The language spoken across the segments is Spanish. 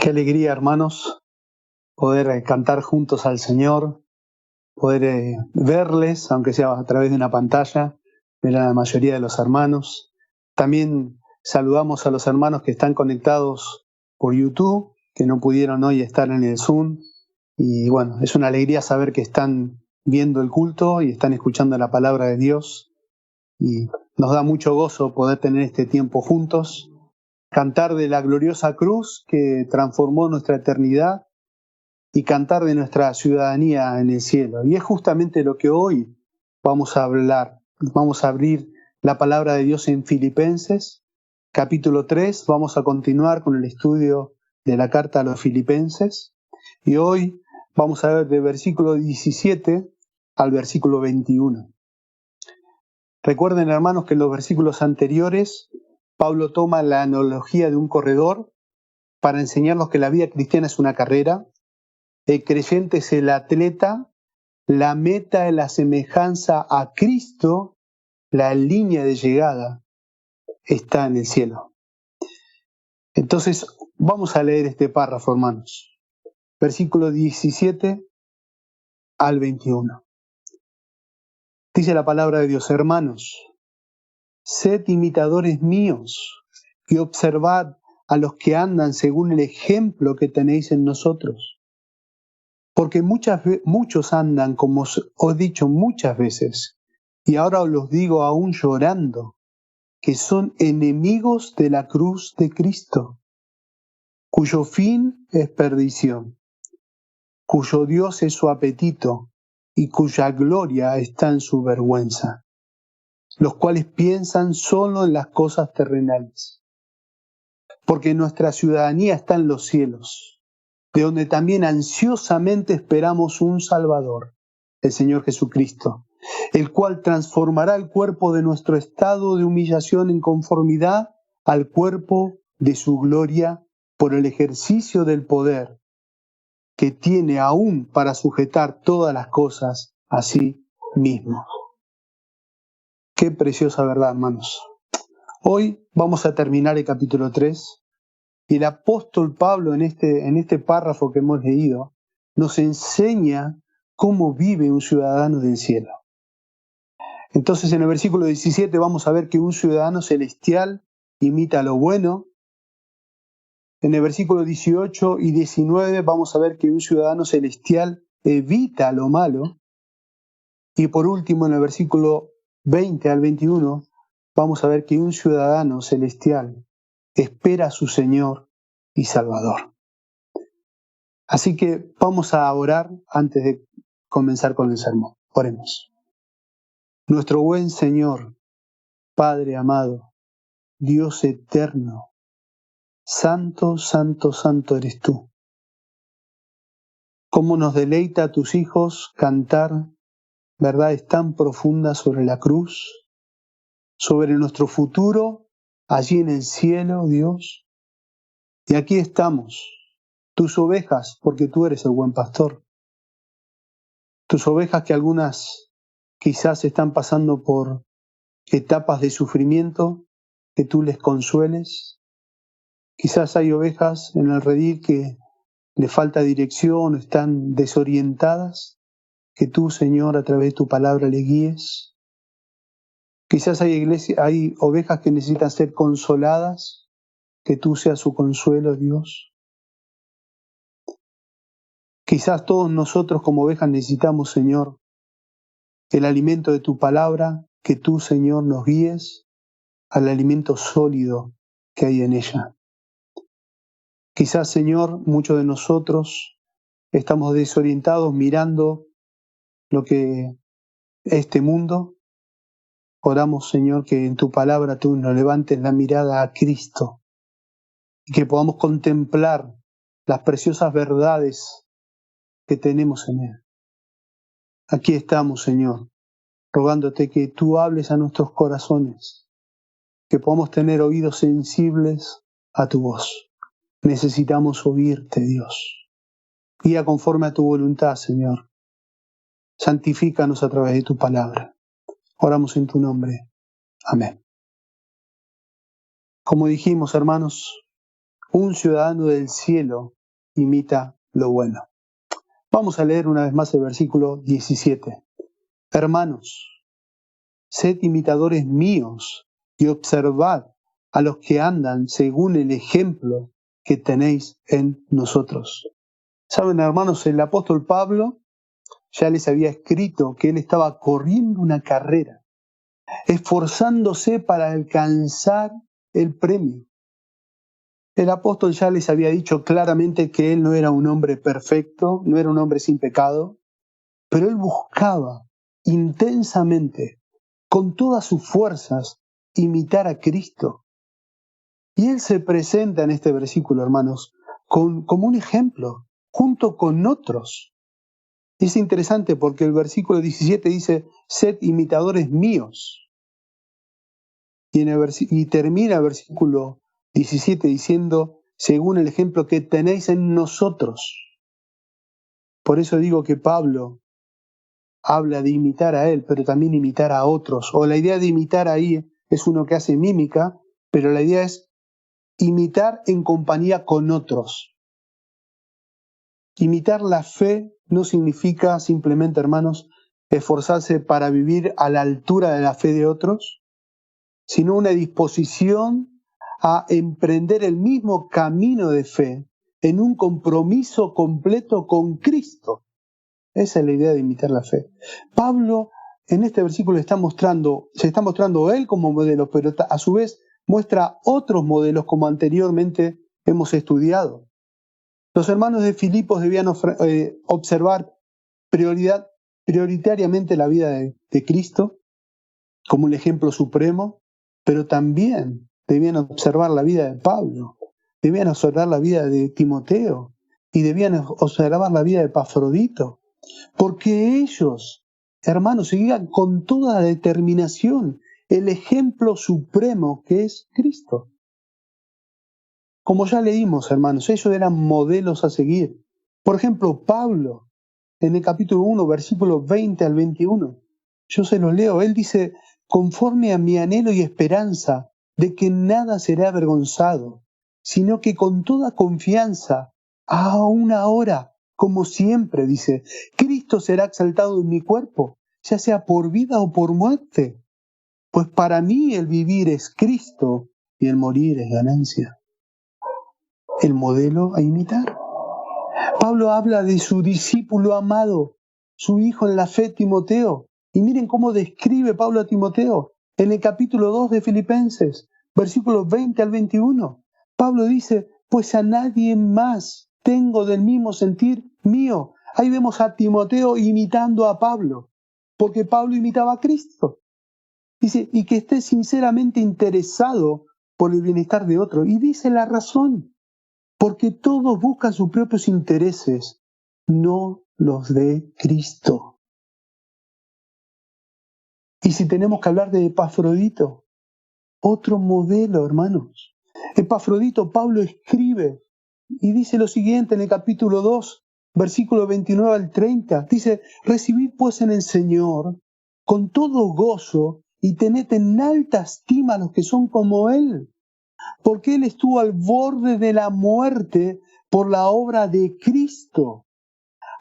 Qué alegría, hermanos, poder cantar juntos al Señor, poder verles, aunque sea a través de una pantalla, ver a la mayoría de los hermanos. También saludamos a los hermanos que están conectados por YouTube, que no pudieron hoy estar en el Zoom. Y bueno, es una alegría saber que están viendo el culto y están escuchando la palabra de Dios. Y nos da mucho gozo poder tener este tiempo juntos, cantar de la gloriosa cruz que transformó nuestra eternidad y cantar de nuestra ciudadanía en el cielo. Y es justamente lo que hoy vamos a hablar. Vamos a abrir la palabra de Dios en Filipenses, capítulo 3. Vamos a continuar con el estudio de la carta a los Filipenses. Y hoy vamos a ver del versículo 17 al versículo 21. Recuerden, hermanos, que en los versículos anteriores Pablo toma la analogía de un corredor para enseñarnos que la vida cristiana es una carrera. El creyente es el atleta, la meta es la semejanza a Cristo, la línea de llegada está en el cielo. Entonces, vamos a leer este párrafo, hermanos. Versículo 17 al 21. Dice la palabra de Dios: hermanos, sed imitadores míos y observad a los que andan según el ejemplo que tenéis en nosotros. Porque muchos andan, como os he dicho muchas veces, y ahora os los digo aún llorando, que son enemigos de la cruz de Cristo, cuyo fin es perdición, cuyo Dios es su apetito y cuya gloria está en su vergüenza, los cuales piensan solo en las cosas terrenales. Porque nuestra ciudadanía está en los cielos, de donde también ansiosamente esperamos un Salvador, el Señor Jesucristo, el cual transformará el cuerpo de nuestro estado de humillación en conformidad al cuerpo de su gloria por el ejercicio del poder que tiene aún para sujetar todas las cosas a sí mismo. Qué preciosa verdad, hermanos. Hoy vamos a terminar el capítulo 3 y el apóstol Pablo en este párrafo que hemos leído nos enseña cómo vive un ciudadano del cielo. Entonces en el versículo 17 vamos a ver que un ciudadano celestial imita lo bueno. En el versículo 18 y 19 vamos a ver que un ciudadano celestial evita lo malo. Y por último, en el versículo 20 al 21, vamos a ver que un ciudadano celestial espera a su Señor y Salvador. Así que vamos a orar antes de comenzar con el sermón. Oremos. Nuestro buen Señor, Padre amado, Dios eterno, santo, santo, santo eres tú. Cómo nos deleita a tus hijos cantar verdades tan profundas sobre la cruz, sobre nuestro futuro allí en el cielo, Dios. Y aquí estamos, tus ovejas, porque tú eres el buen pastor. Tus ovejas que algunas quizás están pasando por etapas de sufrimiento, que tú les consueles. Quizás hay ovejas en el redil que le falta dirección, están desorientadas, que tú, Señor, a través de tu palabra le guíes. Quizás hay ovejas que necesitan ser consoladas, que tú seas su consuelo, Dios. Quizás todos nosotros como ovejas necesitamos, Señor, el alimento de tu palabra, que tú, Señor, nos guíes al alimento sólido que hay en ella. Quizás, Señor, muchos de nosotros estamos desorientados mirando lo que este mundo. Oramos, Señor, que en tu palabra tú nos levantes la mirada a Cristo y que podamos contemplar las preciosas verdades que tenemos en Él. Aquí estamos, Señor, rogándote que tú hables a nuestros corazones, que podamos tener oídos sensibles a tu voz. Necesitamos oírte, Dios. Guía conforme a tu voluntad, Señor. Santifícanos a través de tu palabra. Oramos en tu nombre. Amén. Como dijimos, hermanos, Un ciudadano del cielo imita lo bueno. Vamos a leer una vez más el versículo 17. Hermanos, sed imitadores míos y observad a los que andan según el ejemplo que tenéis en nosotros. Saben, hermanos, el apóstol Pablo ya les había escrito que él estaba corriendo una carrera, esforzándose para alcanzar el premio. El apóstol ya les había dicho claramente que él no era un hombre perfecto, no era un hombre sin pecado, pero él buscaba intensamente, con todas sus fuerzas, imitar a Cristo. Y él se presenta en este versículo, hermanos, como un ejemplo, junto con otros. Es interesante porque el versículo 17 dice, sed imitadores míos. Y termina el versículo 17 diciendo, según el ejemplo que tenéis en nosotros. Por eso digo que Pablo habla de imitar a él, pero también imitar a otros. O la idea de imitar ahí es uno que hace mímica, pero la idea es imitar en compañía con otros. Imitar la fe no significa simplemente, hermanos, esforzarse para vivir a la altura de la fe de otros, sino una disposición a emprender el mismo camino de fe en un compromiso completo con Cristo. Esa es la idea de imitar la fe. Pablo en este versículo se está mostrando él como modelo, pero a su vez muestra otros modelos como anteriormente hemos estudiado. Los hermanos de Filipos debían observar prioritariamente la vida de Cristo como un ejemplo supremo, pero también debían observar la vida de Pablo, debían observar la vida de Timoteo y debían observar la vida de Epafrodito, porque ellos, hermanos, seguían con toda determinación el ejemplo supremo que es Cristo. Como ya leímos, hermanos, ellos eran modelos a seguir. Por ejemplo, Pablo, en el capítulo 1, versículos 20 al 21, yo se los leo, él dice, conforme a mi anhelo y esperanza de que nada será avergonzado, sino que con toda confianza, aún ahora, como siempre, dice, Cristo será exaltado en mi cuerpo, ya sea por vida o por muerte. Pues para mí el vivir es Cristo y el morir es ganancia. El modelo a imitar. Pablo habla de su discípulo amado, su hijo en la fe, Timoteo. Y miren cómo describe Pablo a Timoteo en el capítulo 2 de Filipenses, versículos 20 al 21. Pablo dice, pues a nadie más tengo del mismo sentir mío. Ahí vemos a Timoteo imitando a Pablo, porque Pablo imitaba a Cristo. Dice, y que esté sinceramente interesado por el bienestar de otro. Y dice la razón. Porque todos buscan sus propios intereses, no los de Cristo. Y si tenemos que hablar de Epafrodito, otro modelo, hermanos. Epafrodito, Pablo escribe y dice lo siguiente en el capítulo 2, versículo 29 al 30. Dice, recibid pues en el Señor con todo gozo y tened en alta estima a los que son como Él. Porque Él estuvo al borde de la muerte por la obra de Cristo,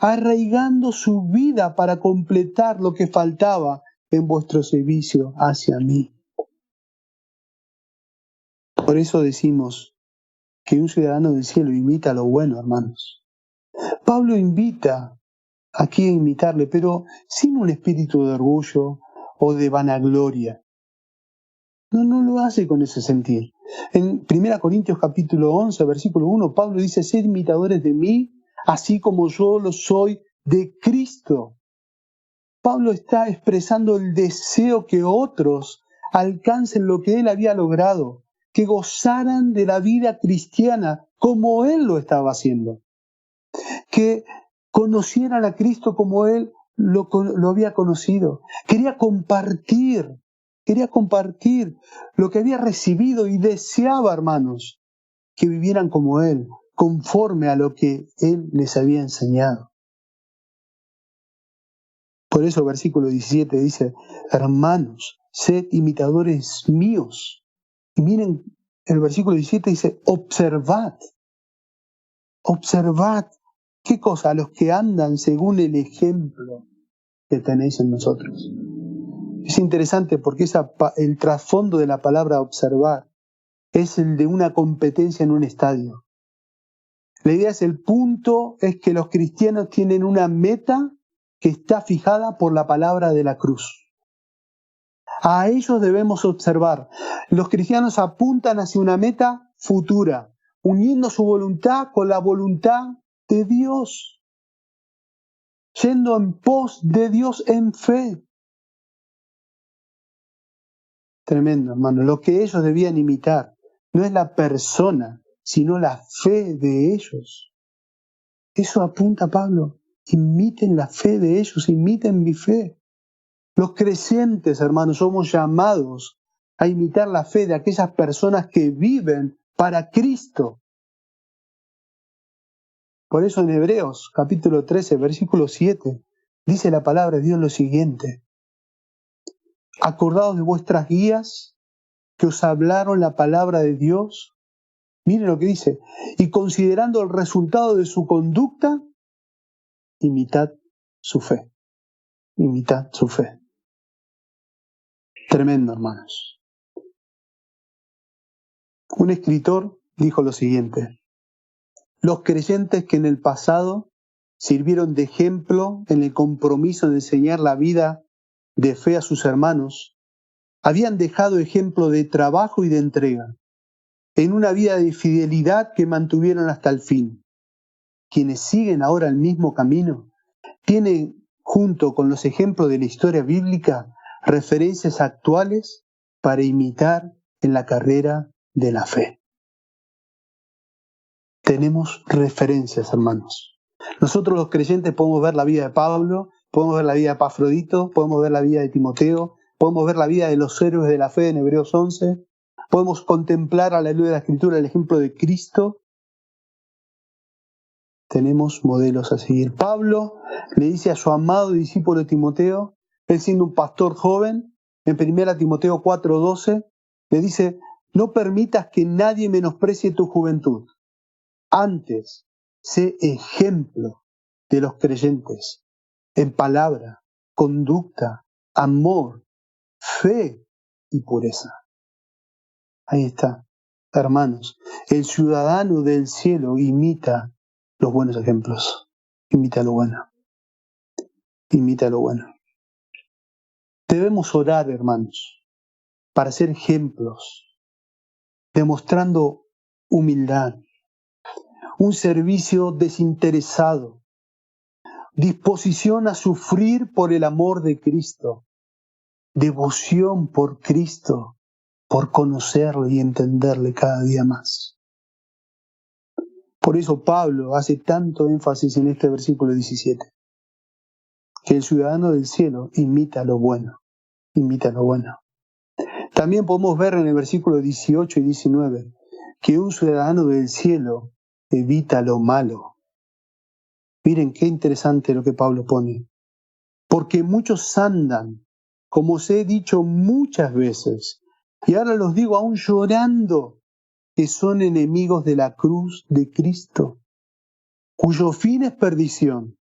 arraigando su vida para completar lo que faltaba en vuestro servicio hacia mí. Por eso decimos que un ciudadano del cielo imita lo bueno, hermanos. Pablo invita aquí a imitarle, pero sin un espíritu de orgullo o de vanagloria. No lo hace con ese sentir. En 1 Corintios capítulo 11, versículo 1, Pablo dice, sed imitadores de mí, así como yo lo soy de Cristo. Pablo está expresando el deseo que otros alcancen lo que él había logrado, que gozaran de la vida cristiana como él lo estaba haciendo, que conocieran a Cristo como él lo había conocido. Quería compartir lo que había recibido y deseaba, hermanos, que vivieran como Él, conforme a lo que Él les había enseñado. Por eso el versículo 17 dice, hermanos, sed imitadores míos. Y miren el versículo 17 dice, observad. ¿Qué cosa? A los que andan según el ejemplo que tenéis en nosotros. Es interesante porque el trasfondo de la palabra observar es el de una competencia en un estadio. La idea es el punto, es que los cristianos tienen una meta que está fijada por la palabra de la cruz. A ellos debemos observar. Los cristianos apuntan hacia una meta futura, uniendo su voluntad con la voluntad de Dios, yendo en pos de Dios en fe. Tremendo, hermano. Lo que ellos debían imitar no es la persona, sino la fe de ellos. Eso apunta Pablo. Imiten la fe de ellos, imiten mi fe. Los creyentes, hermanos, somos llamados a imitar la fe de aquellas personas que viven para Cristo. Por eso en Hebreos, capítulo 13, versículo 7, dice la palabra de Dios lo siguiente. Acordaos de vuestras guías que os hablaron la palabra de Dios. Miren lo que dice. Y considerando el resultado de su conducta, imitad su fe. Imitad su fe. Tremendo, hermanos. Un escritor dijo lo siguiente. Los creyentes que en el pasado sirvieron de ejemplo en el compromiso de enseñar la vida de fe a sus hermanos, habían dejado ejemplo de trabajo y de entrega, en una vida de fidelidad que mantuvieron hasta el fin. Quienes siguen ahora el mismo camino tienen, junto con los ejemplos de la historia bíblica, referencias actuales para imitar en la carrera de la fe. Tenemos referencias, hermanos. Nosotros los creyentes podemos ver la vida de Pablo, podemos ver la vida de Epafrodito, podemos ver la vida de Timoteo, podemos ver la vida de los héroes de la fe en Hebreos 11, podemos contemplar a la luz de la Escritura el ejemplo de Cristo. Tenemos modelos a seguir. Pablo le dice a su amado discípulo Timoteo, él siendo un pastor joven, en 1 Timoteo 4:12, le dice, no permitas que nadie menosprecie tu juventud. Antes, sé ejemplo de los creyentes en palabra, conducta, amor, fe y pureza. Ahí está, hermanos. El ciudadano del cielo imita los buenos ejemplos. Imita lo bueno. Imita lo bueno. Debemos orar, hermanos, para ser ejemplos, demostrando humildad, un servicio desinteresado, disposición a sufrir por el amor de Cristo, devoción por Cristo, por conocerle y entenderle cada día más. Por eso Pablo hace tanto énfasis en este versículo 17, que el ciudadano del cielo imita lo bueno, imita lo bueno. También podemos ver en el versículo 18 y 19 que un ciudadano del cielo evita lo malo. Miren qué interesante lo que Pablo pone. Porque muchos andan, como os he dicho muchas veces, y ahora los digo aún llorando, que son enemigos de la cruz de Cristo, cuyo fin es perdición,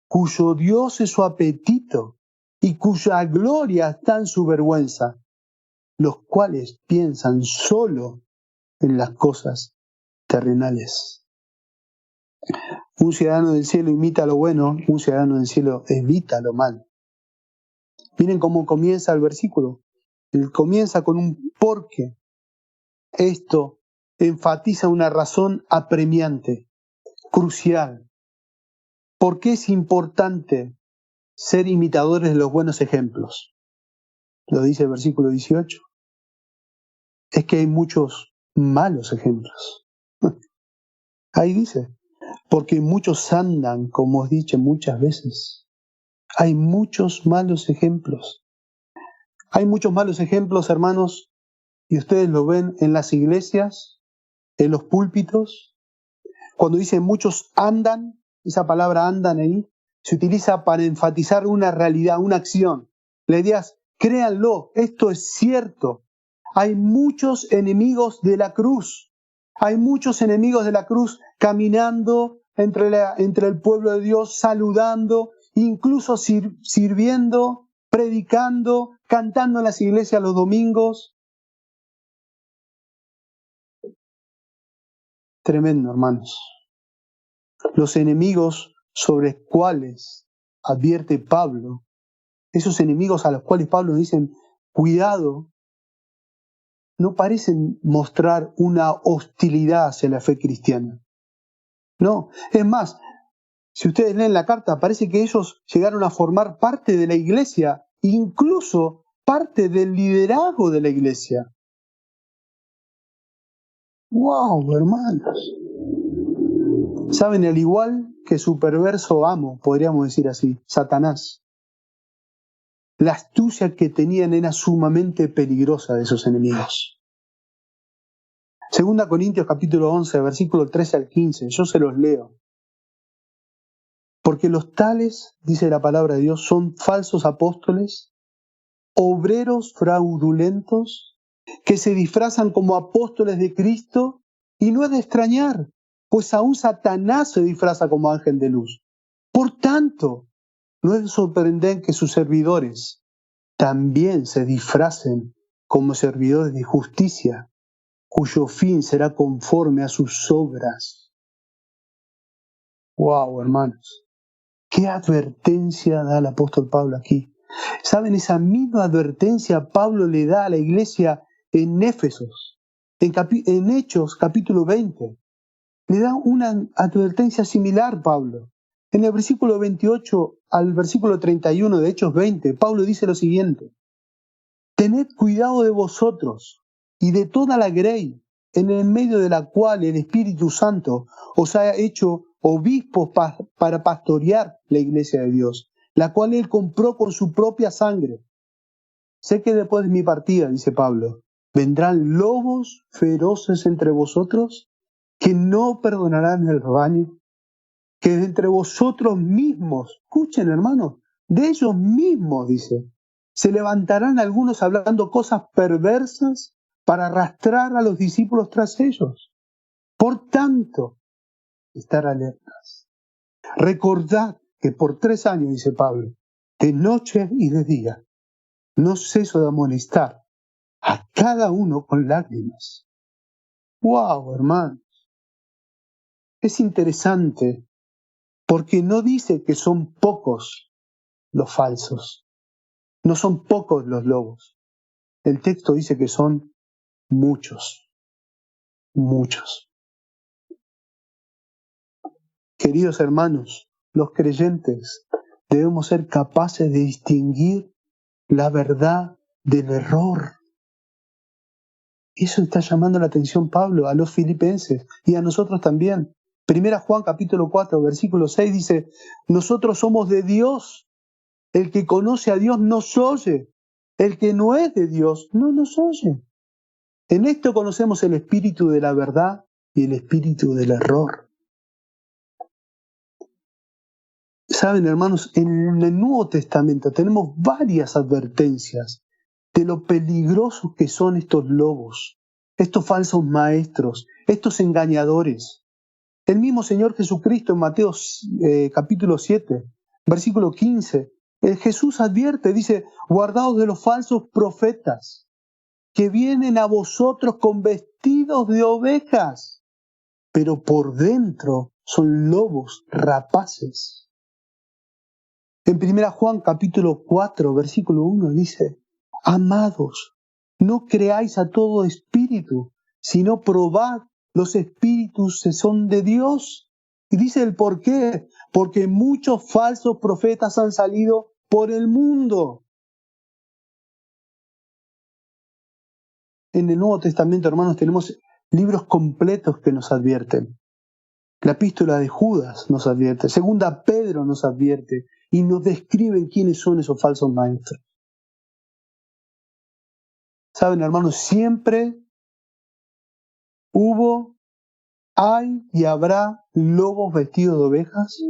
cuyo Dios es su apetito, y cuya gloria está en su vergüenza, los cuales piensan solo en las cosas terrenales. Un ciudadano del cielo imita lo bueno, un ciudadano del cielo evita lo malo. Miren cómo comienza el versículo. Él comienza con un porque. Esto enfatiza una razón apremiante, crucial. ¿Por qué es importante ser imitadores de los buenos ejemplos? Lo dice el versículo 18. Es que hay muchos malos ejemplos. Ahí dice, porque muchos andan, como os he dicho muchas veces. Hay muchos malos ejemplos. Hay muchos malos ejemplos, hermanos, y ustedes lo ven en las iglesias, en los púlpitos. Cuando dice muchos andan, esa palabra andan ahí, se utiliza para enfatizar una realidad, una acción. La idea es, créanlo, esto es cierto. hay muchos enemigos de la cruz. Hay muchos enemigos de la cruz caminando entre el pueblo de Dios, saludando, incluso sirviendo, predicando, cantando en las iglesias los domingos. Tremendo, hermanos. Los enemigos sobre cuales advierte Pablo, esos enemigos a los cuales Pablo dice, cuidado, no parecen mostrar una hostilidad hacia la fe cristiana. No, es más, si ustedes leen la carta, parece que ellos llegaron a formar parte de la iglesia, incluso parte del liderazgo de la iglesia. ¡Wow, hermanos! Saben, al igual que su perverso amo, podríamos decir así, Satanás, la astucia que tenían era sumamente peligrosa de esos enemigos. 2 Corintios capítulo 11, versículo 13 al 15, yo se los leo. Porque los tales, dice la palabra de Dios, son falsos apóstoles, obreros fraudulentos, que se disfrazan como apóstoles de Cristo, y no es de extrañar, pues aún Satanás se disfraza como ángel de luz. Por tanto, no es de sorprender que sus servidores también se disfracen como servidores de justicia, cuyo fin será conforme a sus obras. ¡Wow, hermanos! ¿Qué advertencia da el apóstol Pablo aquí? ¿Saben? Esa misma advertencia Pablo le da a la iglesia en Éfesos, en Hechos capítulo 20. Le da una advertencia similar Pablo. En el versículo 28 al versículo 31 de Hechos 20, Pablo dice lo siguiente: tened cuidado de vosotros y de toda la grey, en el medio de la cual el Espíritu Santo os ha hecho obispos para pastorear la iglesia de Dios, la cual él compró con su propia sangre. Sé que después de mi partida, dice Pablo, vendrán lobos feroces entre vosotros que no perdonarán el rebaño, que de entre vosotros mismos, escuchen hermanos, de ellos mismos, dice, se levantarán algunos hablando cosas perversas para arrastrar a los discípulos tras ellos. Por tanto, estar alertas. Recordad que por 3 años, dice Pablo, de noche y de día, no ceso de amonestar a cada uno con lágrimas. ¡Wow, hermanos! Es interesante porque no dice que son pocos los falsos, no son pocos los lobos. El texto dice que son muchos, muchos. Queridos hermanos, los creyentes debemos ser capaces de distinguir la verdad del error. Eso está llamando la atención Pablo a los filipenses y a nosotros también. 1 Juan capítulo 4, versículo 6 dice, nosotros somos de Dios. El que conoce a Dios nos oye. El que no es de Dios no nos oye. En esto conocemos el espíritu de la verdad y el espíritu del error. Saben, hermanos, en el Nuevo Testamento tenemos varias advertencias de lo peligrosos que son estos lobos, estos falsos maestros, estos engañadores. El mismo Señor Jesucristo en Mateo capítulo 7, versículo 15, Jesús advierte, dice, guardaos de los falsos profetas que vienen a vosotros con vestidos de ovejas, pero por dentro son lobos rapaces. En 1 Juan capítulo 4, versículo 1 dice, amados, no creáis a todo espíritu, sino probad los espíritus si son de Dios. Y dice el por qué, porque muchos falsos profetas han salido por el mundo. En el Nuevo Testamento, hermanos, tenemos libros completos que nos advierten. La epístola de Judas nos advierte, 2 Pedro nos advierte y nos describen quiénes son esos falsos maestros. Saben, hermanos, siempre hubo, hay y habrá lobos vestidos de ovejas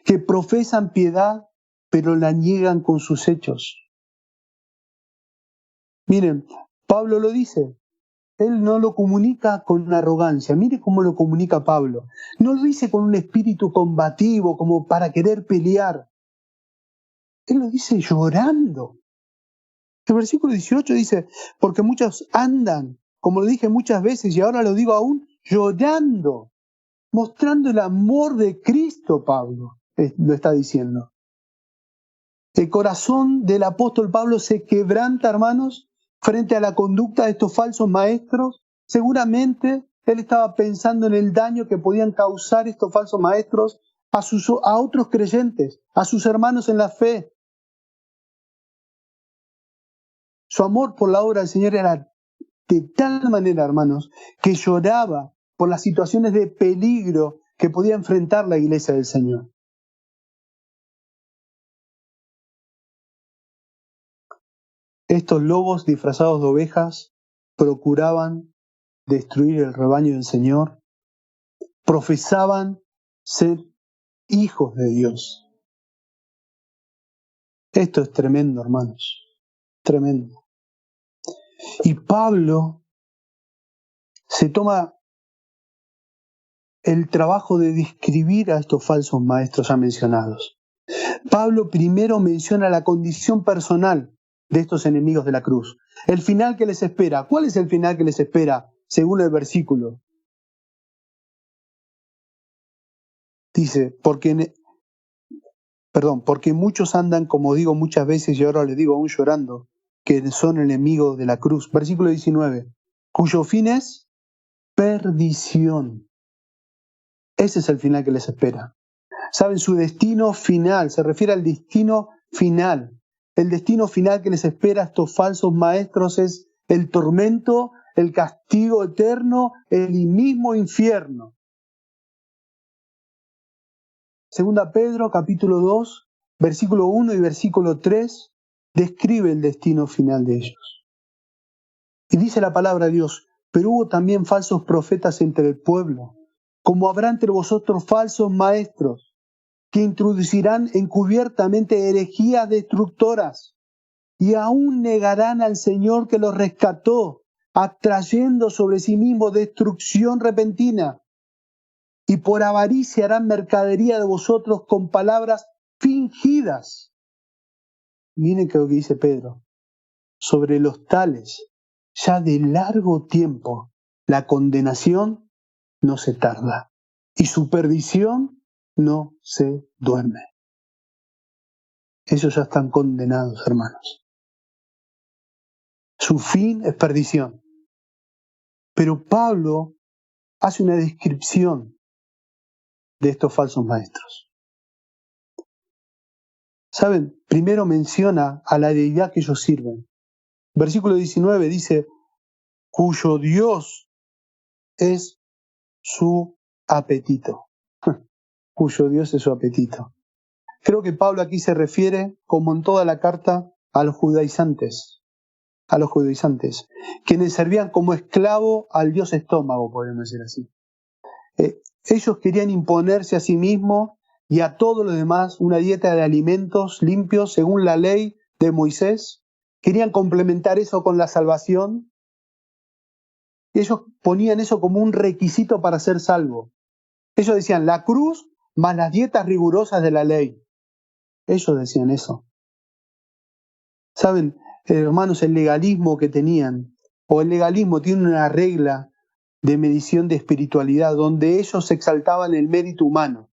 que profesan piedad, pero la niegan con sus hechos. Miren, Pablo lo dice. Él no lo comunica con arrogancia. Mire cómo lo comunica Pablo. No lo dice con un espíritu combativo, como para querer pelear. Él lo dice llorando. El versículo 18 dice, porque muchos andan, como lo dije muchas veces y ahora lo digo aún, llorando, mostrando el amor de Cristo, Pablo lo está diciendo. El corazón del apóstol Pablo se quebranta, hermanos, frente a la conducta de estos falsos maestros. Seguramente él estaba pensando en el daño que podían causar estos falsos maestros a otros creyentes, a sus hermanos en la fe. Su amor por la obra del Señor era de tal manera, hermanos, que lloraba por las situaciones de peligro que podía enfrentar la iglesia del Señor. Estos lobos disfrazados de ovejas procuraban destruir el rebaño del Señor, profesaban ser hijos de Dios. Esto es tremendo, hermanos, tremendo. Y Pablo se toma el trabajo de describir a estos falsos maestros ya mencionados. Pablo primero menciona la condición personal de estos enemigos de la cruz. El final que les espera. ¿Cuál es el final que les espera según el versículo? Dice, porque muchos andan, como digo muchas veces y ahora les digo aún llorando, que son enemigos de la cruz. Versículo 19, cuyo fin es perdición. Ese es el final que les espera. Saben, su destino final, se refiere al destino final. El destino final que les espera a estos falsos maestros es el tormento, el castigo eterno, el mismo infierno. Segunda Pedro, capítulo 2, versículo 1 y versículo 3, describe el destino final de ellos. Y dice la palabra de Dios, pero hubo también falsos profetas entre el pueblo, como habrá entre vosotros falsos maestros, que introducirán encubiertamente herejías destructoras y aún negarán al Señor que los rescató, atrayendo sobre sí mismo destrucción repentina. Y por avaricia harán mercadería de vosotros con palabras fingidas. Miren que lo que dice Pedro. Sobre los tales, ya de largo tiempo, la condenación no se tarda y su perdición no se duerme. Ellos ya están condenados, hermanos. Su fin es perdición. Pero Pablo hace una descripción de estos falsos maestros. ¿Saben? Primero menciona a la deidad que ellos sirven. Versículo 19 dice, cuyo Dios es su apetito. Cuyo Dios es su apetito. Creo que Pablo aquí se refiere, como en toda la carta, a los judaizantes, quienes servían como esclavo al dios estómago, podemos decir así. Ellos querían imponerse a sí mismos y a todos los demás una dieta de alimentos limpios según la ley de Moisés. Querían complementar eso con la salvación. Y ellos ponían eso como un requisito para ser salvo. Ellos decían la cruz más las dietas rigurosas de la ley. Ellos decían eso. Saben, hermanos, el legalismo que tenían, o el legalismo tiene una regla de medición de espiritualidad, donde ellos exaltaban el mérito humano.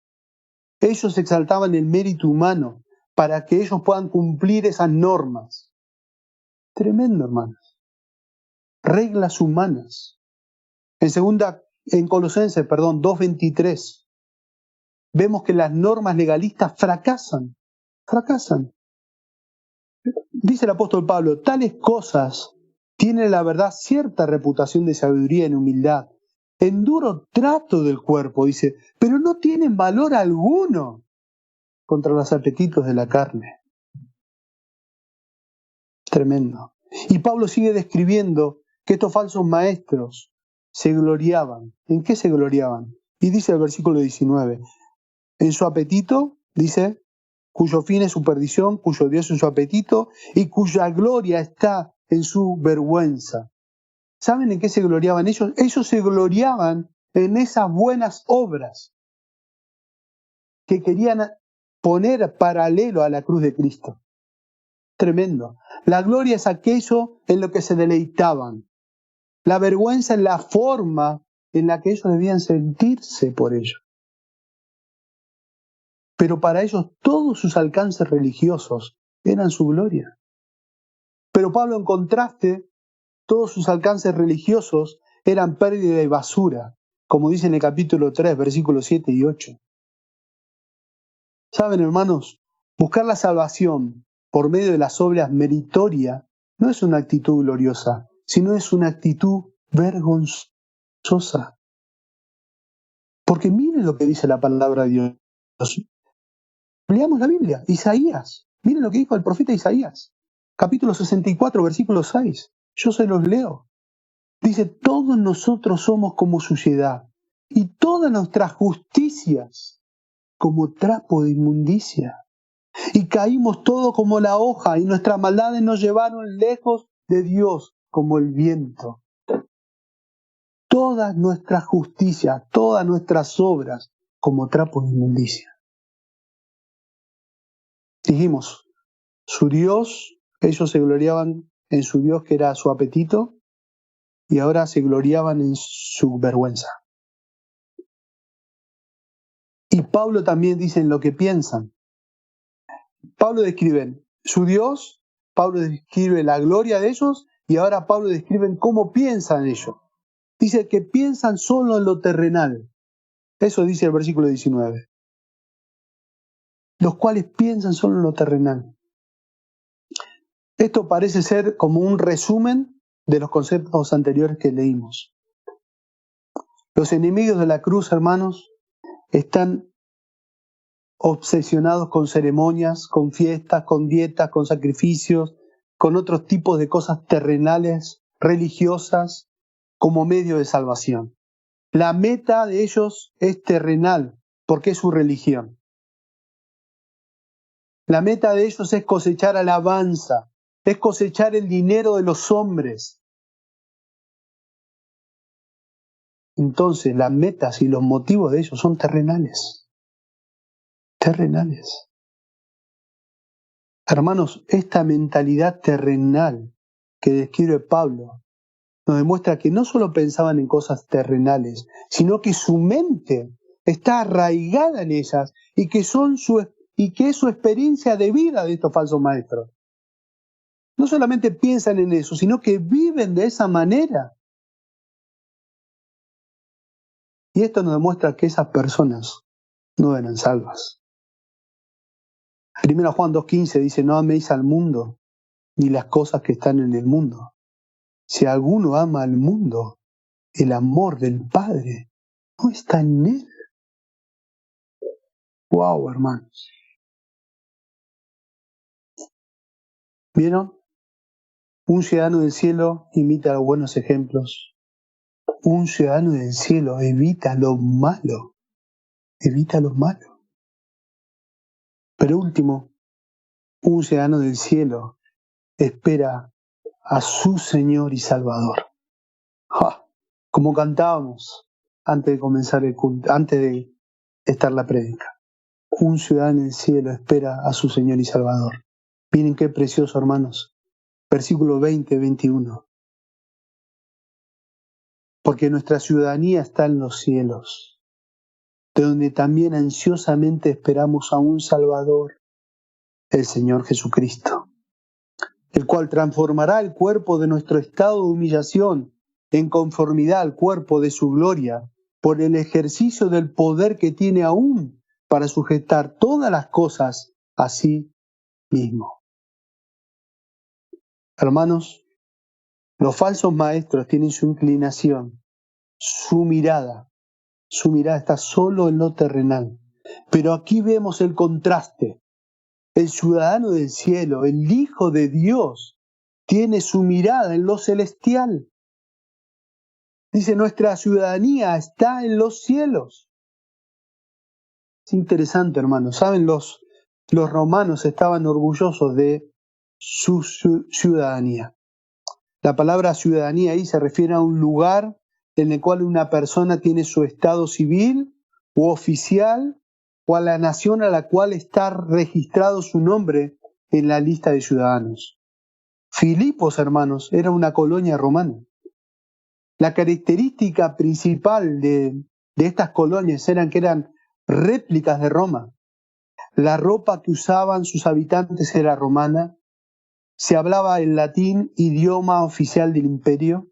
Ellos exaltaban el mérito humano para que ellos puedan cumplir esas normas. Tremendo, hermanos. Reglas humanas. En Colosenses, 2:23, vemos que las normas legalistas fracasan. Dice el apóstol Pablo, tales cosas tienen la verdad cierta reputación de sabiduría en humildad, en duro trato del cuerpo, dice, pero no tienen valor alguno contra los apetitos de la carne. Tremendo. Y Pablo sigue describiendo que estos falsos maestros se gloriaban. ¿En qué se gloriaban? Y dice el versículo 19, en su apetito, dice, cuyo fin es su perdición, cuyo Dios es su apetito, y cuya gloria está en su vergüenza. ¿Saben en qué se gloriaban ellos? Ellos se gloriaban en esas buenas obras que querían poner paralelo a la cruz de Cristo. Tremendo. La gloria es aquello en lo que se deleitaban. La vergüenza es la forma en la que ellos debían sentirse por ello. Pero para ellos todos sus alcances religiosos eran su gloria. Pero Pablo, en contraste, todos sus alcances religiosos eran pérdida y basura, como dice en el capítulo 3, versículos 7 y 8. ¿Saben, hermanos? Buscar la salvación por medio de las obras meritorias no es una actitud gloriosa, sino es una actitud vergonzosa. Porque miren lo que dice la palabra de Dios. Leamos la Biblia, Isaías. Miren lo que dijo el profeta Isaías. Capítulo 64, versículo 6. Yo se los leo. Dice, todos nosotros somos como suciedad, y todas nuestras justicias como trapo de inmundicia. Y caímos todos como la hoja, y nuestras maldades nos llevaron lejos de Dios como el viento. Todas nuestras justicias, todas nuestras obras como trapo de inmundicia. Dijimos, su Dios, ellos se gloriaban en su Dios que era su apetito, y ahora se gloriaban en su vergüenza. Y Pablo también dice en lo que piensan. Pablo describe su Dios, Pablo describe la gloria de ellos, y ahora Pablo describe cómo piensan ellos. Dice que piensan solo en lo terrenal. Eso dice el versículo 19. Los cuales piensan solo en lo terrenal. Esto parece ser como un resumen de los conceptos anteriores que leímos. Los enemigos de la cruz, hermanos, están obsesionados con ceremonias, con fiestas, con dietas, con sacrificios, con otros tipos de cosas terrenales, religiosas, como medio de salvación. La meta de ellos es terrenal, porque es su religión. La meta de ellos es cosechar alabanza, es cosechar el dinero de los hombres. Entonces, las metas y los motivos de ellos son terrenales. Terrenales. Hermanos, esta mentalidad terrenal que describe Pablo nos demuestra que no solo pensaban en cosas terrenales, sino que su mente está arraigada en ellas y que es su experiencia de vida de estos falsos maestros. No solamente piensan en eso, sino que viven de esa manera. Y esto nos demuestra que esas personas no eran salvas. 1 Juan 2:15 dice, no améis al mundo, ni las cosas que están en el mundo. Si alguno ama al mundo, el amor del Padre no está en él. ¡Wow, hermanos! ¿Vieron? Un ciudadano del cielo imita los buenos ejemplos. Un ciudadano del cielo evita lo malo. Evita lo malo. Pero último, un ciudadano del cielo espera a su Señor y Salvador. ¡Ja! Como cantábamos antes de comenzar el culto, antes de estar la prédica. Un ciudadano del cielo espera a su Señor y Salvador. Miren qué precioso, hermanos. Versículo 20-21. Porque nuestra ciudadanía está en los cielos, de donde también ansiosamente esperamos a un Salvador, el Señor Jesucristo, el cual transformará el cuerpo de nuestro estado de humillación en conformidad al cuerpo de su gloria, por el ejercicio del poder que tiene aún para sujetar todas las cosas a sí mismo. Hermanos, los falsos maestros tienen su inclinación, su mirada está solo en lo terrenal. Pero aquí vemos el contraste. El ciudadano del cielo, el Hijo de Dios, tiene su mirada en lo celestial. Dice, nuestra ciudadanía está en los cielos. Es interesante, hermanos. ¿Saben? Los romanos estaban orgullosos de su ciudadanía. La palabra ciudadanía ahí se refiere a un lugar en el cual una persona tiene su estado civil u oficial, o a la nación a la cual está registrado su nombre en la lista de ciudadanos. Filipos, hermanos, era una colonia romana. La característica principal de estas colonias eran que eran réplicas de Roma. La ropa que usaban sus habitantes era romana. Se hablaba el latín, idioma oficial del imperio.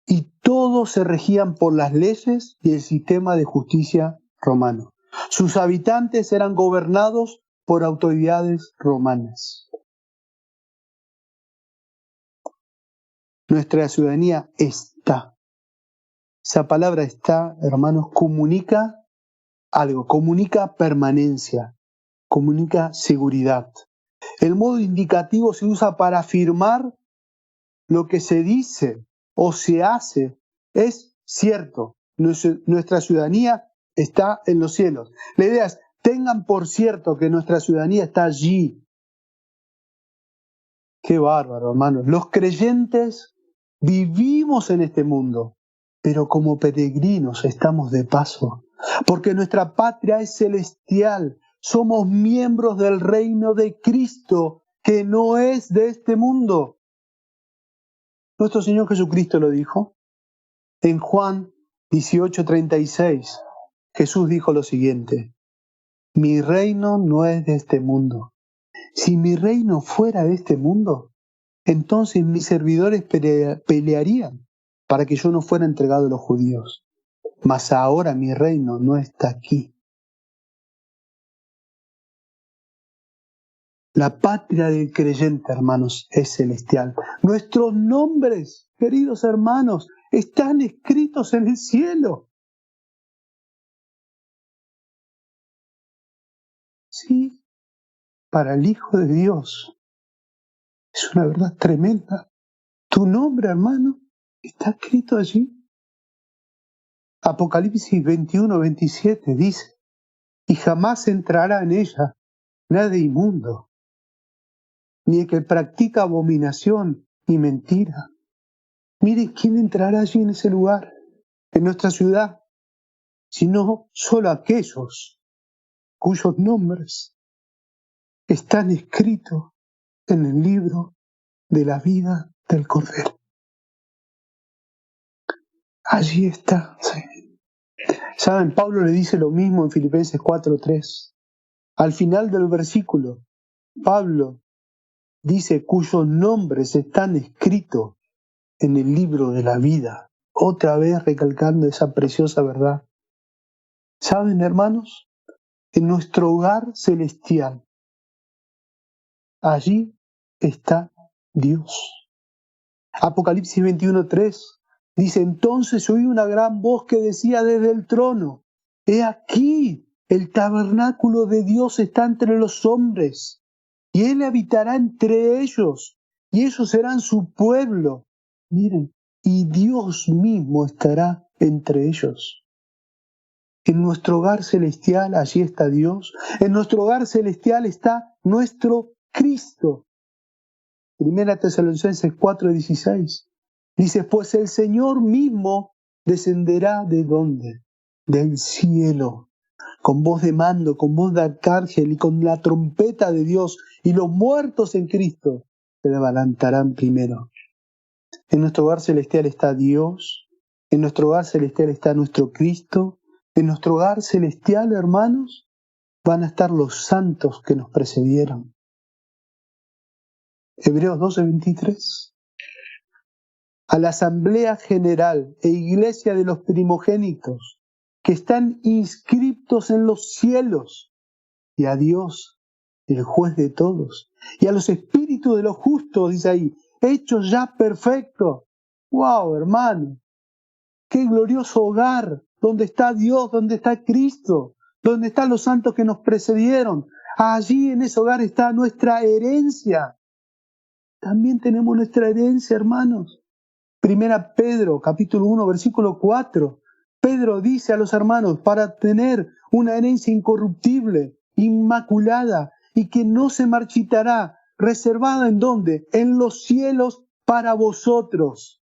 Y todos se regían por las leyes y el sistema de justicia romano. Sus habitantes eran gobernados por autoridades romanas. Nuestra ciudadanía está. Esa palabra está, hermanos, comunica algo, comunica permanencia, comunica seguridad. El modo indicativo se usa para afirmar lo que se dice o se hace es cierto. Nuestra ciudadanía está en los cielos. La idea es, tengan por cierto que nuestra ciudadanía está allí. Qué bárbaro, hermanos. Los creyentes vivimos en este mundo, pero como peregrinos estamos de paso, porque nuestra patria es celestial. Somos miembros del reino de Cristo, que no es de este mundo. Nuestro Señor Jesucristo lo dijo. En Juan 18:36, Jesús dijo lo siguiente: mi reino no es de este mundo. Si mi reino fuera de este mundo, entonces mis servidores pelearían para que yo no fuera entregado a los judíos. Mas ahora mi reino no está aquí. La patria del creyente, hermanos, es celestial. Nuestros nombres, queridos hermanos, están escritos en el cielo. Sí, para el Hijo de Dios. Es una verdad tremenda. Tu nombre, hermano, está escrito allí. Apocalipsis 21:27 dice: y jamás entrará en ella nadie inmundo, ni el que practica abominación ni mentira. Miren quién entrará allí en ese lugar, en nuestra ciudad, sino solo aquellos cuyos nombres están escritos en el libro de la vida del Cordero. Allí está. Sí. ¿Saben? Pablo le dice lo mismo en Filipenses 4:3. Al final del versículo, Pablo dice cuyos nombres están escritos en el libro de la vida. Otra vez recalcando esa preciosa verdad. ¿Saben, hermanos? En nuestro hogar celestial, allí está Dios. Apocalipsis 21:3 dice: entonces oí una gran voz que decía desde el trono: he aquí, el tabernáculo de Dios está entre los hombres, y Él habitará entre ellos, y ellos serán su pueblo. Miren, y Dios mismo estará entre ellos. En nuestro hogar celestial, allí está Dios. En nuestro hogar celestial está nuestro Cristo. Primera Tesalonicenses 4:16. Dice: pues el Señor mismo descenderá ¿de dónde? Del cielo, con voz de mando, con voz de arcángel y con la trompeta de Dios, y los muertos en Cristo se levantarán primero. En nuestro hogar celestial está Dios, en nuestro hogar celestial está nuestro Cristo, en nuestro hogar celestial, hermanos, van a estar los santos que nos precedieron. Hebreos 12:23. A la asamblea general e iglesia de los primogénitos que están inscriptos en los cielos, y a Dios, el juez de todos, y a los espíritus de los justos, dice ahí, hechos ya perfectos. ¡Wow, hermano! ¡Qué glorioso hogar! Donde está Dios, donde está Cristo, donde están los santos que nos precedieron. Allí en ese hogar está nuestra herencia. También tenemos nuestra herencia, hermanos. Primera Pedro, capítulo 1, versículo 4. Pedro dice a los hermanos: para tener una herencia incorruptible, inmaculada, y que no se marchitará, reservada ¿en dónde? En los cielos para vosotros.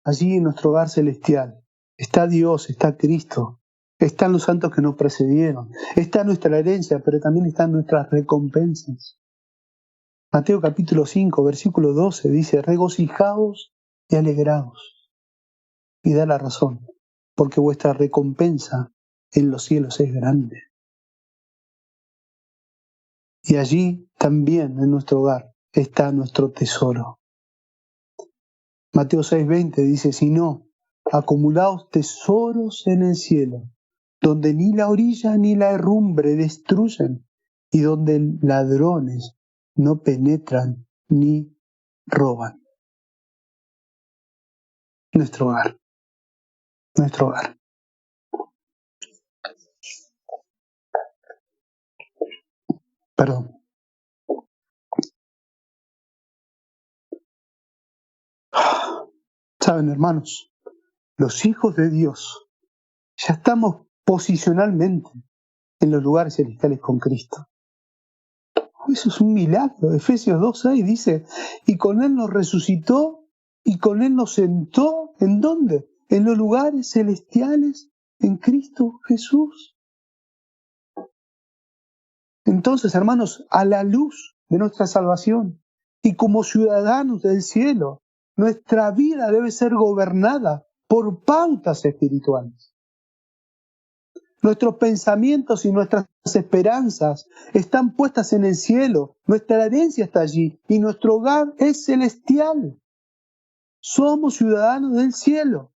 Allí en nuestro hogar celestial está Dios, está Cristo, están los santos que nos precedieron, está nuestra herencia, pero también están nuestras recompensas. Mateo capítulo 5, versículo 12 dice, regocijaos y alegraos. Y da la razón, porque vuestra recompensa en los cielos es grande. Y allí también en nuestro hogar está nuestro tesoro. Mateo 6:20 dice, si no, acumulaos tesoros en el cielo, donde ni la orilla ni la herrumbre destruyen, y donde ladrones no penetran ni roban. Nuestro hogar. Nuestro hogar. Perdón. Saben, hermanos, los hijos de Dios ya estamos posicionalmente en los lugares celestiales con Cristo. Eso es un milagro. Efesios 2:6 dice, y con Él nos resucitó y con Él nos sentó, ¿en dónde? En los lugares celestiales en Cristo Jesús. Entonces, hermanos, a la luz de nuestra salvación y como ciudadanos del cielo, nuestra vida debe ser gobernada por pautas espirituales. Nuestros pensamientos y nuestras esperanzas están puestas en el cielo. Nuestra herencia está allí y nuestro hogar es celestial. Somos ciudadanos del cielo.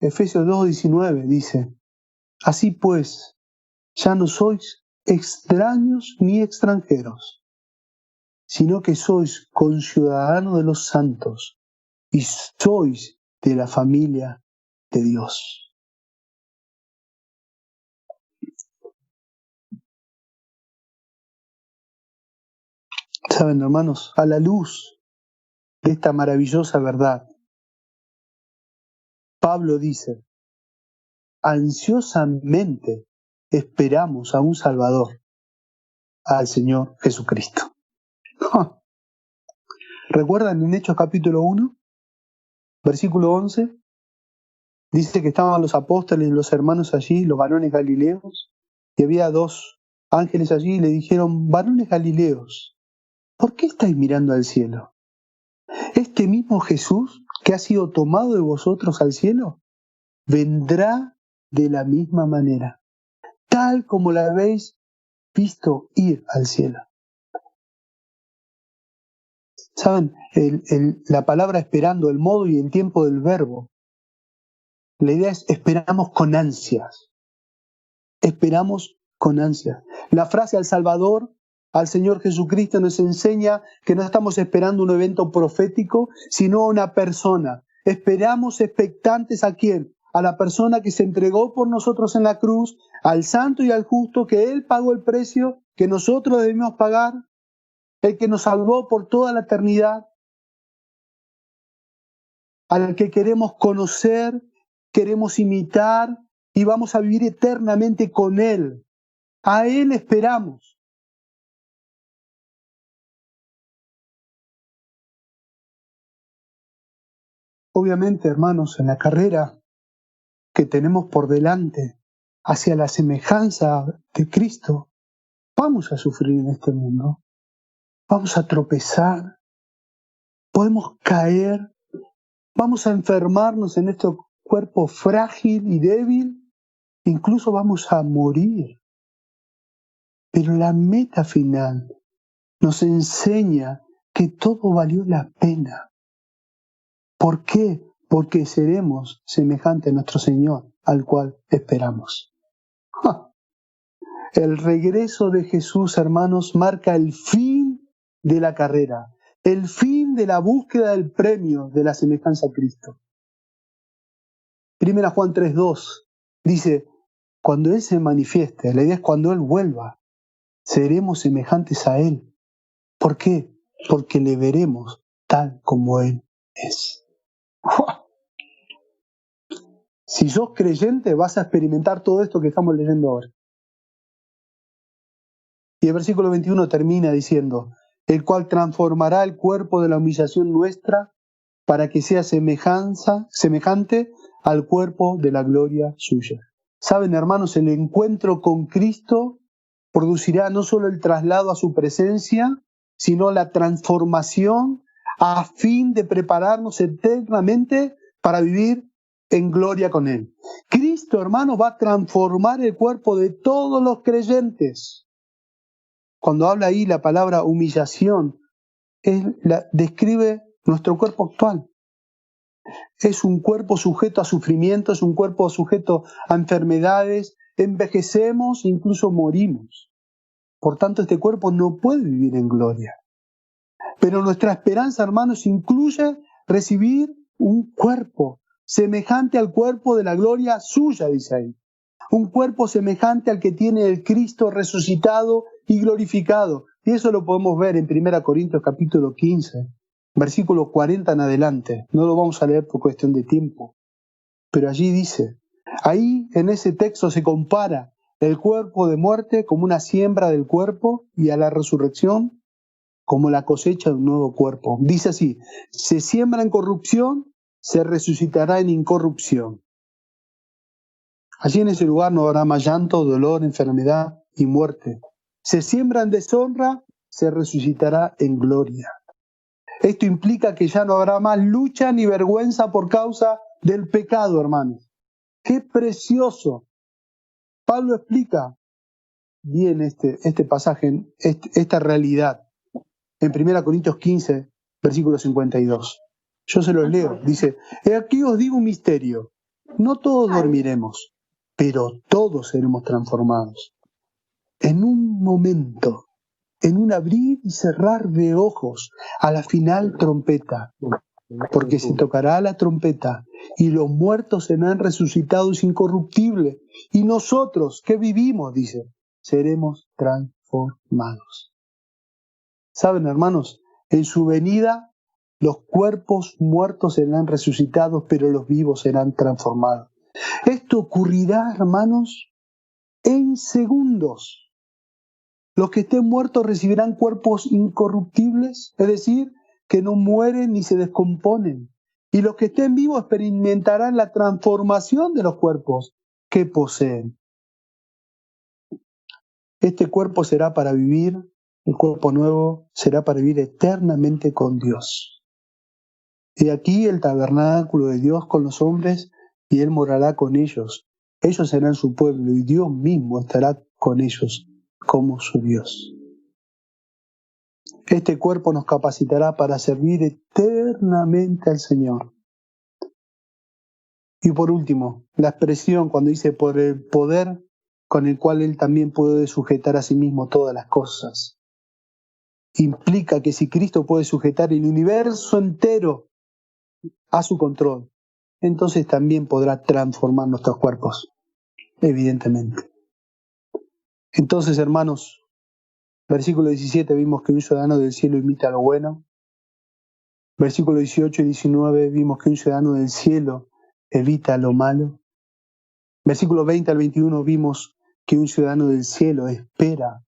Efesios 2:19 dice, así pues, ya no sois extraños ni extranjeros, sino que sois conciudadanos de los santos y sois de la familia de Dios. Saben, hermanos, a la luz de esta maravillosa verdad, Pablo dice, ansiosamente esperamos a un Salvador, al Señor Jesucristo. ¿Recuerdan en Hechos capítulo 1, versículo 11? Dice que estaban los apóstoles y los hermanos allí, los varones galileos, y había 2 ángeles allí y le dijeron, varones galileos, ¿por qué estáis mirando al cielo? Este mismo Jesús que ha sido tomado de vosotros al cielo, vendrá de la misma manera, tal como la habéis visto ir al cielo. ¿Saben? La palabra esperando, el modo y el tiempo del verbo. La idea es esperamos con ansias. Esperamos con ansias. La frase al Salvador, al Señor Jesucristo, nos enseña que no estamos esperando un evento profético, sino a una persona. Esperamos expectantes ¿a quién? A la persona que se entregó por nosotros en la cruz, al santo y al justo, que Él pagó el precio que nosotros debimos pagar, el que nos salvó por toda la eternidad, al que queremos conocer, queremos imitar y vamos a vivir eternamente con Él. A Él esperamos. Obviamente, hermanos, en la carrera que tenemos por delante hacia la semejanza de Cristo, vamos a sufrir en este mundo, vamos a tropezar, podemos caer, vamos a enfermarnos en este cuerpo frágil y débil, incluso vamos a morir. Pero la meta final nos enseña que todo valió la pena. ¿Por qué? Porque seremos semejantes a nuestro Señor, al cual esperamos. El regreso de Jesús, hermanos, marca el fin de la carrera, el fin de la búsqueda del premio de la semejanza a Cristo. 1 Juan 3:2 dice, cuando Él se manifieste, la idea es cuando Él vuelva, seremos semejantes a Él. ¿Por qué? Porque le veremos tal como Él es. Si sos creyente, vas a experimentar todo esto que estamos leyendo ahora. Y el versículo 21 termina diciendo, el cual transformará el cuerpo de la humillación nuestra para que sea semejante al cuerpo de la gloria suya. Saben, hermanos, el encuentro con Cristo producirá no solo el traslado a su presencia, sino la transformación a fin de prepararnos eternamente para vivir en gloria con Él. Cristo, hermanos, va a transformar el cuerpo de todos los creyentes. Cuando habla ahí la palabra humillación, describe nuestro cuerpo actual. Es un cuerpo sujeto a sufrimiento, es un cuerpo sujeto a enfermedades, envejecemos, incluso morimos. Por tanto, este cuerpo no puede vivir en gloria. Pero nuestra esperanza, hermanos, incluye recibir un cuerpo semejante al cuerpo de la gloria suya, dice ahí. Un cuerpo semejante al que tiene el Cristo resucitado y glorificado. Y eso lo podemos ver en 1 Corintios capítulo 15, versículo 40 en adelante. No lo vamos a leer por cuestión de tiempo. Pero allí dice, ahí en ese texto se compara el cuerpo de muerte como una siembra del cuerpo y a la resurrección como la cosecha de un nuevo cuerpo. Dice así, se siembra en corrupción, se resucitará en incorrupción. Allí en ese lugar no habrá más llanto, dolor, enfermedad y muerte. Se siembra en deshonra, se resucitará en gloria. Esto implica que ya no habrá más lucha ni vergüenza por causa del pecado, hermanos. ¡Qué precioso! Pablo explica bien este pasaje, esta realidad, en 1 Corintios 15, versículo 52. Yo se los leo. Dice, aquí os digo un misterio. No todos dormiremos, pero todos seremos transformados. En un momento, en un abrir y cerrar de ojos, a la final trompeta. Porque se tocará la trompeta y los muertos serán resucitados incorruptibles. Y nosotros que vivimos, dice, seremos transformados. ¿Saben, hermanos? En su venida, los cuerpos muertos serán resucitados, pero los vivos serán transformados. Esto ocurrirá, hermanos, en segundos. Los que estén muertos recibirán cuerpos incorruptibles, es decir, que no mueren ni se descomponen. Y los que estén vivos experimentarán la transformación de los cuerpos que poseen. Este cuerpo será para vivir, el cuerpo nuevo será para vivir eternamente con Dios. Y aquí el tabernáculo de Dios con los hombres, y Él morará con ellos. Ellos serán su pueblo, y Dios mismo estará con ellos como su Dios. Este cuerpo nos capacitará para servir eternamente al Señor. Y por último, la expresión cuando dice por el poder con el cual Él también puede sujetar a sí mismo todas las cosas. Implica que si Cristo puede sujetar el universo entero a su control, entonces también podrá transformar nuestros cuerpos, evidentemente. Entonces, hermanos, versículo 17 vimos que un ciudadano del cielo imita lo bueno. Versículo 18 y 19 vimos que un ciudadano del cielo evita lo malo. Versículo 20 al 21 vimos que un ciudadano del cielo espera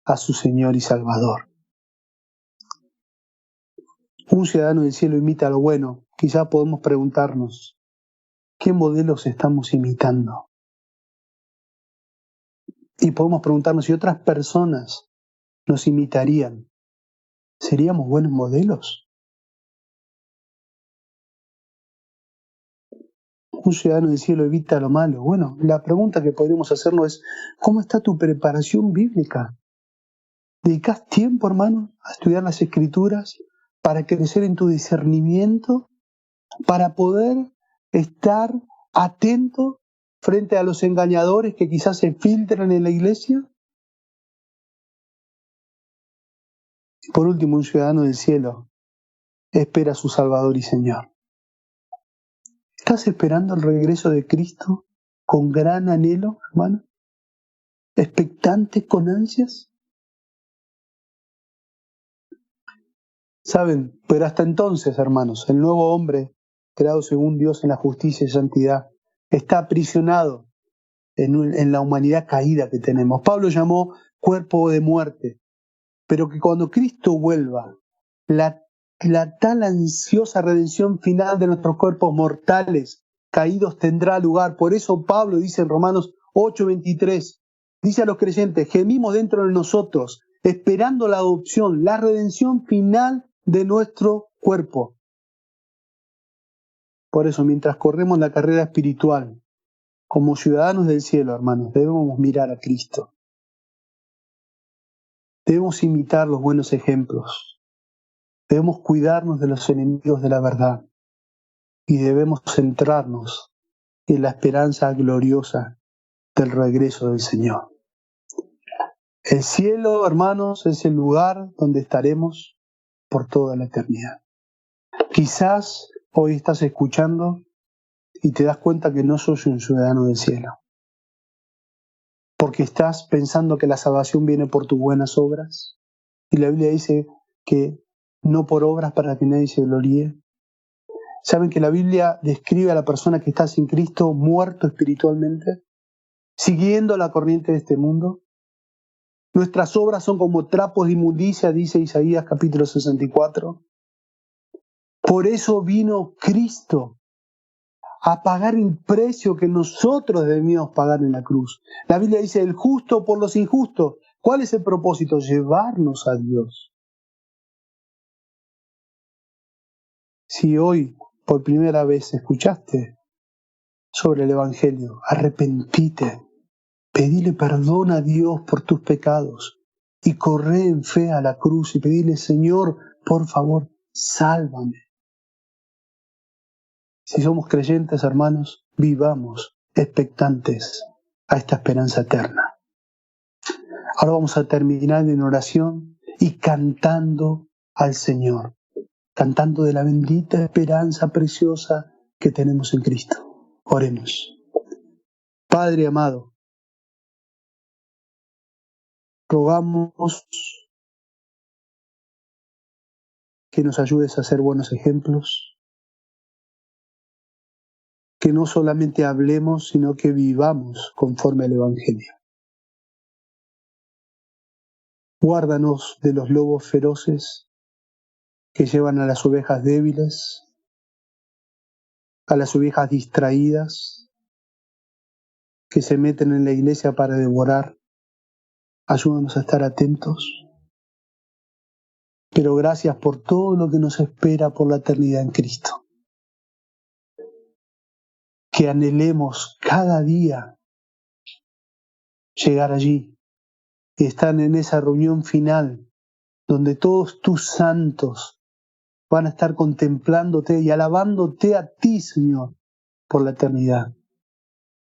a su Señor y Salvador. Un ciudadano del cielo imita lo bueno. Quizá podemos preguntarnos, ¿qué modelos estamos imitando? Y podemos preguntarnos si otras personas nos imitarían, ¿seríamos buenos modelos? Un ciudadano del cielo evita lo malo. Bueno, la pregunta que podríamos hacernos es, ¿cómo está tu preparación bíblica? ¿Dedicás tiempo, hermano, a estudiar las Escrituras para crecer en tu discernimiento, para poder estar atento frente a los engañadores que quizás se filtran en la iglesia? Y por último, un ciudadano del cielo espera a su Salvador y Señor. ¿Estás esperando el regreso de Cristo con gran anhelo, hermano? ¿Expectante con ansias? Saben, pero hasta entonces, hermanos, el nuevo hombre, creado según Dios en la justicia y santidad, está aprisionado en la humanidad caída que tenemos. Pablo llamó cuerpo de muerte, pero que cuando Cristo vuelva, la tal ansiosa redención final de nuestros cuerpos mortales caídos tendrá lugar. Por eso Pablo dice en Romanos 8:23, dice a los creyentes, gemimos dentro de nosotros, esperando la adopción, la redención final de nuestro cuerpo. Por eso, mientras corremos la carrera espiritual, como ciudadanos del cielo, hermanos, debemos mirar a Cristo. Debemos imitar los buenos ejemplos. Debemos cuidarnos de los enemigos de la verdad. Y debemos centrarnos en la esperanza gloriosa del regreso del Señor. El cielo, hermanos, es el lugar donde estaremos por toda la eternidad. Quizás hoy estás escuchando y te das cuenta que no sos un ciudadano del cielo. Porque estás pensando que la salvación viene por tus buenas obras. Y la Biblia dice que no por obras para que nadie se gloríe. ¿Saben que la Biblia describe a la persona que está sin Cristo muerto espiritualmente? Siguiendo la corriente de este mundo. Nuestras obras son como trapos de inmundicia, dice Isaías capítulo 64. Por eso vino Cristo a pagar el precio que nosotros debíamos pagar en la cruz. La Biblia dice, el justo por los injustos. ¿Cuál es el propósito? Llevarnos a Dios. Si hoy por primera vez escuchaste sobre el Evangelio, arrepentite, pedile perdón a Dios por tus pecados y corre en fe a la cruz y pedile, Señor, por favor, sálvame. Si somos creyentes, hermanos, vivamos expectantes a esta esperanza eterna. Ahora vamos a terminar en oración y cantando al Señor, cantando de la bendita esperanza preciosa que tenemos en Cristo. Oremos. Padre amado, rogamos que nos ayudes a ser buenos ejemplos, que no solamente hablemos, sino que vivamos conforme al Evangelio. Guárdanos de los lobos feroces que llevan a las ovejas débiles, a las ovejas distraídas, que se meten en la iglesia para devorar. Ayúdanos a estar atentos. Pero gracias por todo lo que nos espera por la eternidad en Cristo. Que anhelemos cada día llegar allí y estar en esa reunión final donde todos tus santos van a estar contemplándote y alabándote a ti, Señor, por la eternidad.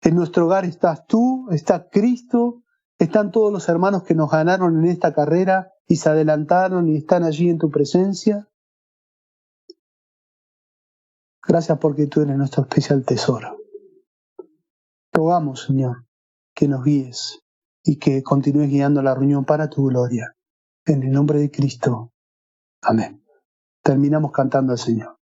En nuestro hogar estás tú, está Cristo, están todos los hermanos que nos ganaron en esta carrera y se adelantaron y están allí en tu presencia. Gracias porque tú eres nuestro especial tesoro. Rogamos, Señor, que nos guíes y que continúes guiando la reunión para tu gloria. En el nombre de Cristo. Amén. Terminamos cantando al Señor.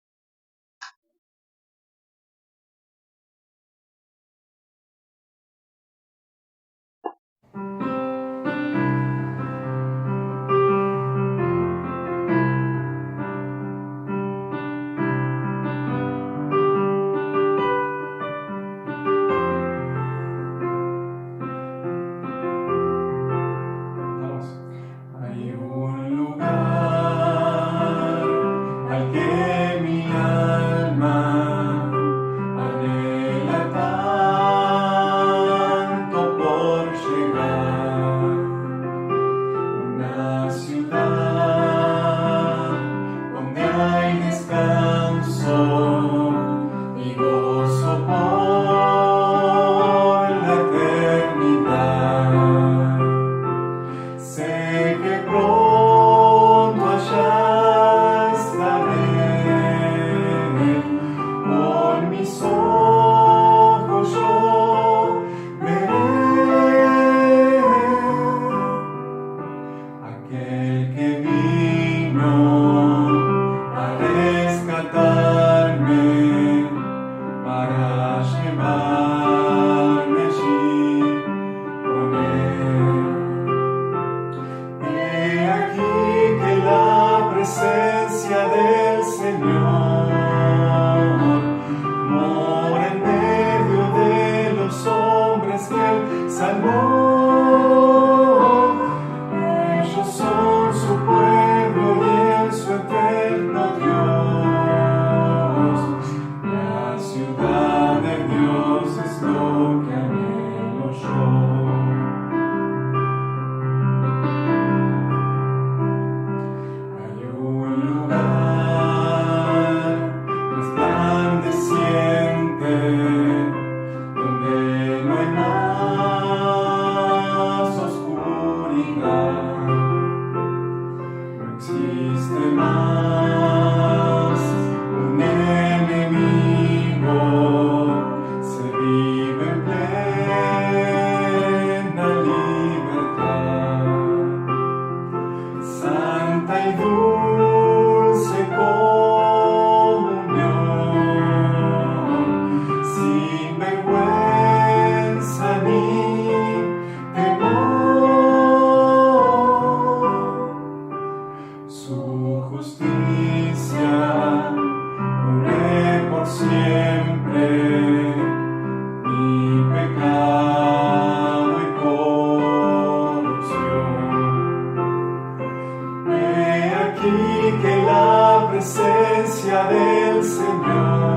para llevar presencia del Señor. Mora en medio de los hombres que Él salvó. Ellos son su pueblo y Él su eterno Dios. La ciudad de Dios es lo que anhelo yo. Que la presencia del Señor